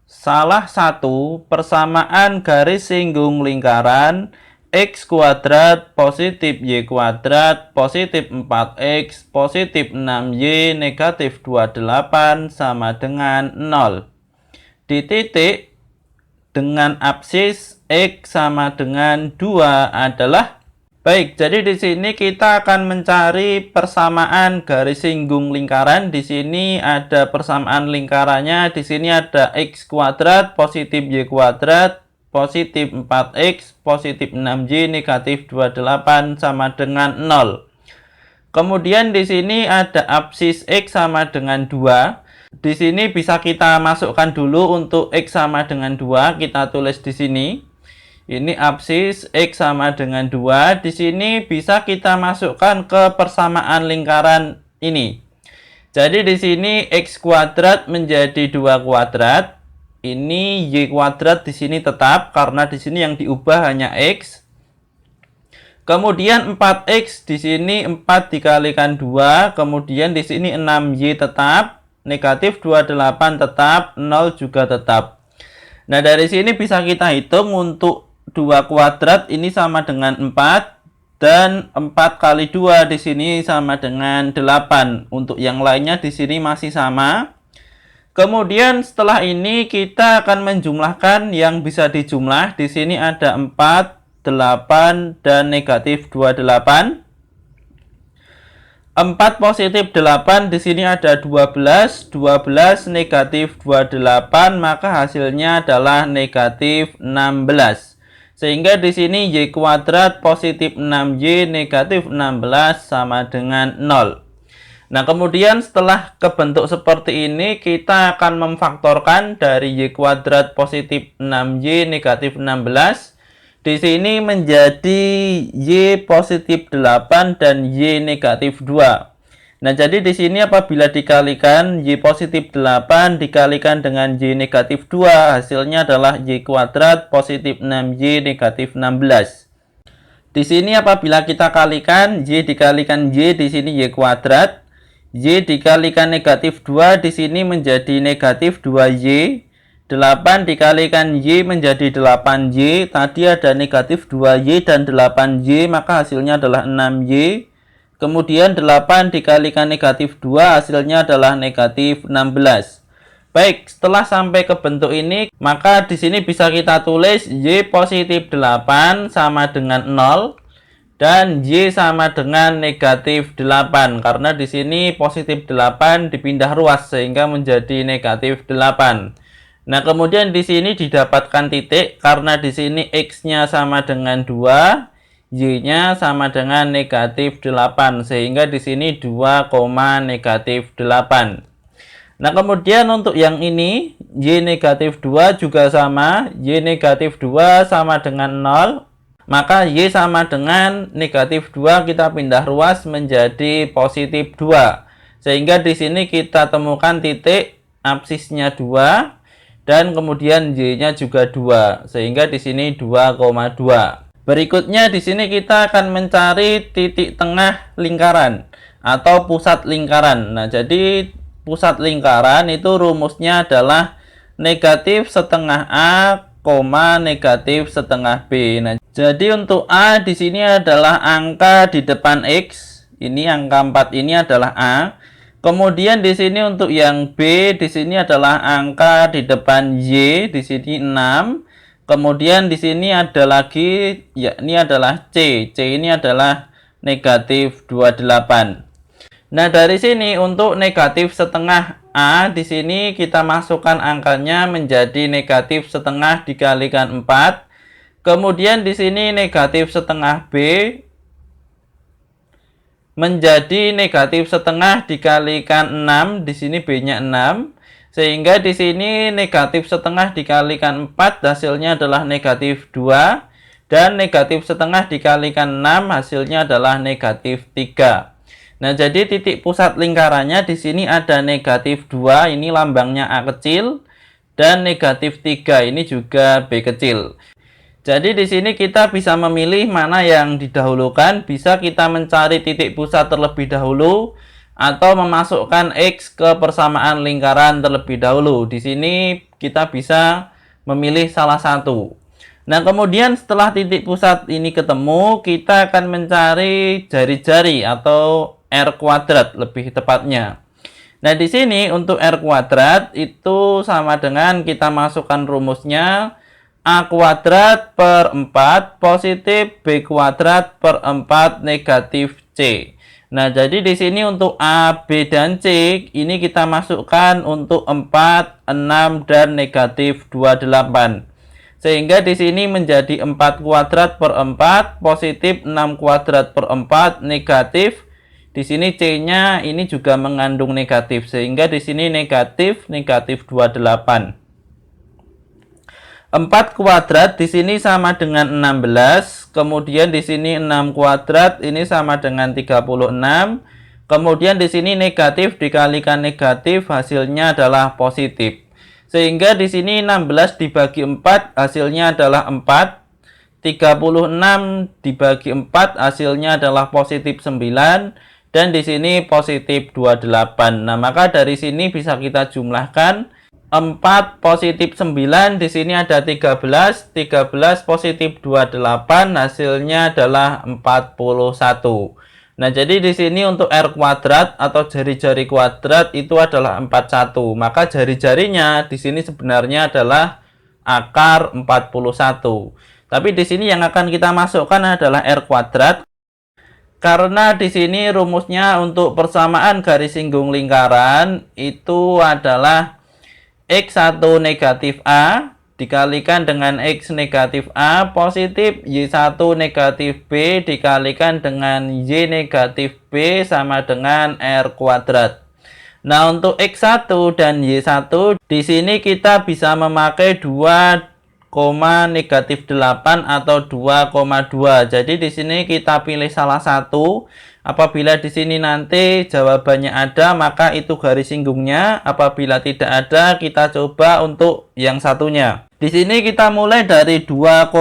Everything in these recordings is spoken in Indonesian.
salah satu persamaan garis singgung lingkaran x kuadrat positif y kuadrat positif 4x positif 6y negatif 28 sama dengan 0. Di titik dengan absis x sama dengan 2 adalah baik. Jadi di sini kita akan mencari persamaan garis singgung lingkaran. Di sini ada persamaan lingkarannya. Di sini ada x kuadrat positif y kuadrat positif 4x positif 6y negatif 28 sama dengan 0. Kemudian di sini ada absis x sama dengan 2. Di sini bisa kita masukkan dulu untuk x sama dengan 2. Kita tulis di sini. Ini absis x sama dengan 2. Di sini bisa kita masukkan ke persamaan lingkaran ini. Jadi di sini x kuadrat menjadi 2 kuadrat. Ini y kuadrat di sini tetap karena di sini yang diubah hanya x. Kemudian 4x di sini 4 dikalikan 2, kemudian di sini 6y tetap, negatif 28 tetap, 0 juga tetap. Nah, dari sini bisa kita hitung untuk 2 kuadrat ini sama dengan 4 dan 4 kali 2 di sini sama dengan 8. Untuk yang lainnya di sini masih sama. Kemudian setelah ini kita akan menjumlahkan yang bisa dijumlah. Di sini ada 4, 8 dan negatif 28. 4 positif 8 di sini ada 12, 12 negatif 28, maka hasilnya adalah negatif 16. Sehingga di sini y kuadrat positif 6y negatif 16 sama dengan 0. Nah, kemudian setelah kebentuk seperti ini, kita akan memfaktorkan dari y kuadrat positif 6y negatif 16. Di sini menjadi y positif 8 dan y negatif 2. Nah, jadi di sini apabila dikalikan y positif 8 dikalikan dengan y negatif 2, hasilnya adalah y kuadrat positif 6y negatif 16. Di sini apabila kita kalikan y dikalikan y, di sini y kuadrat, y dikalikan negatif 2 di sini menjadi negatif 2y. 8 dikalikan y menjadi 8y. Tadi ada negatif 2y dan 8y, maka hasilnya adalah 6y. Kemudian 8 dikalikan negatif 2, hasilnya adalah negatif 16. Baik, setelah sampai ke bentuk ini, maka di sini bisa kita tulis y positif 8 sama dengan 0 dan y sama dengan negatif 8. Karena di sini positif 8 dipindah ruas sehingga menjadi negatif 8. Nah, kemudian di sini didapatkan titik karena di sini x-nya sama dengan 2. Y-nya sama dengan negatif 8, sehingga di sini 2, negatif 8. Nah, kemudian untuk yang ini, y negatif 2 juga sama, y negatif 2 sama dengan 0, maka y sama dengan negatif 2 kita pindah ruas menjadi positif 2. Sehingga di sini kita temukan titik absisnya 2 dan kemudian y-nya juga 2, sehingga di sini 2,2. Berikutnya di sini kita akan mencari titik tengah lingkaran atau pusat lingkaran. Nah, jadi pusat lingkaran itu rumusnya adalah negatif setengah A, negatif setengah B. Nah, jadi untuk A di sini adalah angka di depan X. Ini angka 4 ini adalah A. Kemudian di sini untuk yang B di sini adalah angka di depan Y, di sini 6. Kemudian di sini ada lagi, yakni adalah C. C ini adalah negatif 28. Nah, dari sini untuk negatif setengah A, di sini kita masukkan angkanya menjadi negatif setengah dikalikan 4. Kemudian di sini negatif setengah B menjadi negatif setengah dikalikan 6. Di sini B-nya 6. Sehingga di sini negatif setengah dikalikan 4 hasilnya adalah negatif 2. Dan negatif setengah dikalikan 6 hasilnya adalah negatif 3. Nah, jadi titik pusat lingkarannya di sini ada negatif 2, ini lambangnya A kecil. Dan negatif 3, ini juga B kecil. Jadi di sini kita bisa memilih mana yang didahulukan. Bisa kita mencari titik pusat terlebih dahulu, atau memasukkan X ke persamaan lingkaran terlebih dahulu. Di sini kita bisa memilih salah satu. Nah, kemudian setelah titik pusat ini ketemu, kita akan mencari jari-jari atau R kuadrat lebih tepatnya. Nah, di sini untuk R kuadrat itu sama dengan kita masukkan rumusnya A kuadrat per 4 positif B kuadrat per 4 negatif C. Nah, jadi di sini untuk A, B, dan C ini kita masukkan untuk 4, 6, dan negatif 28. Sehingga di sini menjadi 4 kuadrat per 4 positif 6 kuadrat per 4 negatif. Di sini C-nya ini juga mengandung negatif, sehingga di sini negatif 28. 4 kuadrat di sini sama dengan 16, kemudian di sini 6 kuadrat ini sama dengan 36. Kemudian di sini negatif dikalikan negatif hasilnya adalah positif. Sehingga di sini 16 dibagi 4 hasilnya adalah 4. 36 dibagi 4 hasilnya adalah positif 9. Dan di sini positif 28. Nah, maka dari sini bisa kita jumlahkan 4 positif 9, di sini ada 13. 13 positif 28 hasilnya adalah 41. Nah, jadi di sini untuk R kuadrat atau jari-jari kuadrat itu adalah 41. Maka jari-jarinya di sini sebenarnya adalah akar 41. Tapi di sini yang akan kita masukkan adalah R kuadrat. Karena di sini rumusnya untuk persamaan garis singgung lingkaran itu adalah X1 negatif A dikalikan dengan X negatif A positif Y1 negatif B dikalikan dengan Y negatif B sama dengan R kuadrat. Nah, untuk X1 dan Y1 di sini kita bisa memakai 2 negatif 8 atau 2,2. Jadi di sini kita pilih salah satu. Apabila di sini nanti jawabannya ada, maka itu garis singgungnya. Apabila tidak ada, kita coba untuk yang satunya. Di sini kita mulai dari 2,2,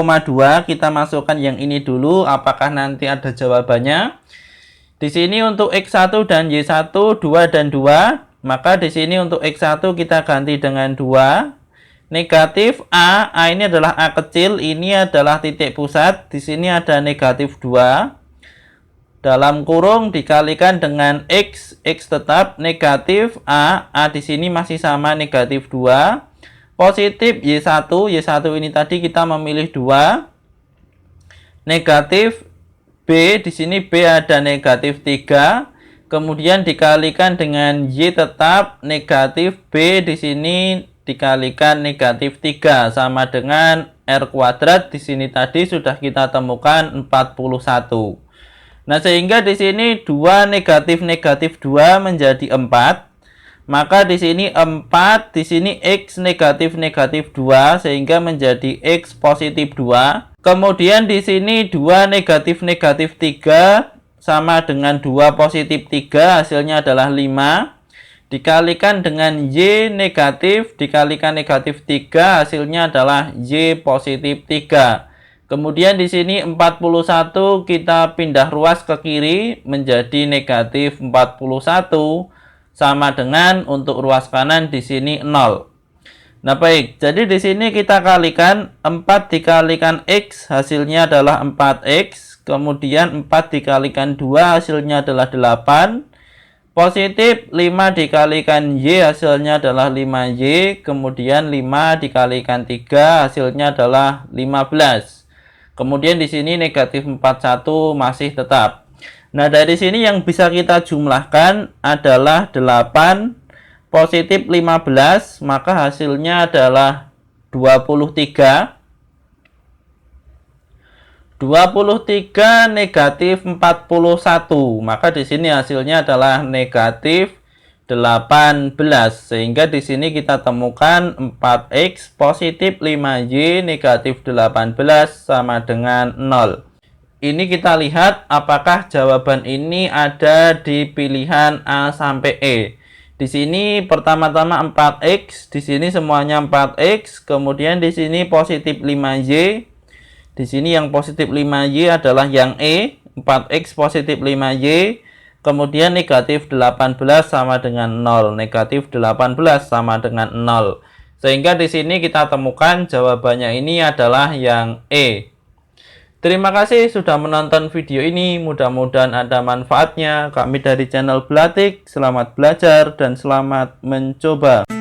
kita masukkan yang ini dulu, apakah nanti ada jawabannya. Di sini untuk X1 dan Y1 2 dan 2, maka di sini untuk X1 kita ganti dengan 2. Negatif A ini adalah A kecil, ini adalah titik pusat, di sini ada negatif 2. Dalam kurung dikalikan dengan X tetap negatif A di sini masih sama negatif 2. Positif Y1 ini tadi kita memilih 2. Negatif B, di sini B ada negatif 3. Kemudian dikalikan dengan Y tetap negatif B, di sini dikalikan negatif 3 sama dengan R kuadrat di sini tadi sudah kita temukan 41. Nah, sehingga di sini 2 negatif 2 menjadi 4. Maka di sini 4, di sini X negatif 2 sehingga menjadi X positif 2. Kemudian di sini 2 negatif 3 sama dengan 2 positif 3 hasilnya adalah 5. Dikalikan dengan Y negatif, dikalikan negatif 3, hasilnya adalah Y positif 3. Kemudian di sini 41 kita pindah ruas ke kiri menjadi negatif 41, sama dengan untuk ruas kanan di sini 0. Nah, baik, jadi di sini kita kalikan 4 dikalikan X hasilnya adalah 4X, kemudian 4 dikalikan 2 hasilnya adalah 8. Positif 5 dikalikan Y hasilnya adalah 5Y. Kemudian 5 dikalikan 3 hasilnya adalah 15. Kemudian di sini negatif 41 masih tetap. Nah, dari sini yang bisa kita jumlahkan adalah 8 positif 15. Maka hasilnya adalah 23. 23 negatif 41. Maka di sini hasilnya adalah negatif 18. Sehingga di sini kita temukan 4X positif 5Y negatif 18 sama dengan 0. Ini kita lihat apakah jawaban ini ada di pilihan A sampai E. Di sini pertama-tama 4X, di sini semuanya 4X, kemudian di sini positif 5Y. Di sini yang positif 5Y adalah yang E, 4X positif 5Y. Kemudian negatif 18 sama dengan 0. Negatif 18 sama dengan 0. Sehingga di sini kita temukan jawabannya ini adalah yang E. Terima kasih sudah menonton video ini. Mudah-mudahan ada manfaatnya. Kami dari channel Belatik. Selamat belajar dan selamat mencoba.